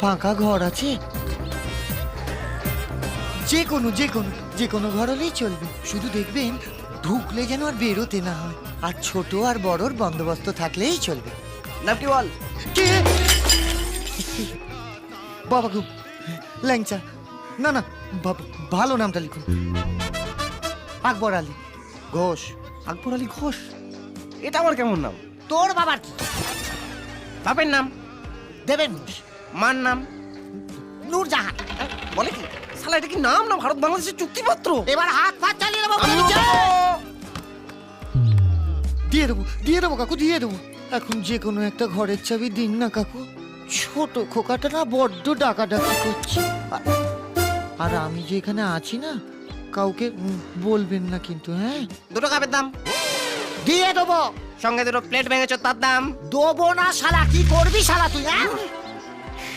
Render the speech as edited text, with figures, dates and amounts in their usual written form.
ফাঁকা ঘর আছে? যে কোনো ঘর হলেই চলবে, শুধু দেখবেন ঢুকলে যেন আর বেরোতে না হয়, আর ছোট আর বড়র বন্দোবস্ত থাকলেই চলবে। নাম কি বল? কে? বাবা গো, ল্যাংচা। না না, ভালো নামটা লিখুন, আকবর আলী ঘোষ। আকবর আলী ঘোষ? এটা আমার কেমন নাম? তোর বাবার কি? বাপের নাম? দেবেন ঘোষ। মার নাম? নূরজাহান। বলে কি শালা, এটা কি নাম না ভারত বাংলাদেশের চুক্তিপত্র? এবার হাত পা চালিয়ে দেবো। দিয়ে দেবো কাকু, দিয়ে দেবো। এখন যে কোনো একটা ঘরের চাবি দিন না কাকু, ছোট খোকাটা না বড্ড ডাকাডাকি করছে। আর আমি যে এখানে আছি না, কাউকে বলবেন না কিন্তু, হ্যাঁ? দুটো কাপের দাম? দিয়ে দেবো। সঙ্গে দুটো প্লেট ভেঙেছ, তার দাম? দেবো না শালা, কি করবি শালা তুই, হ্যাঁ?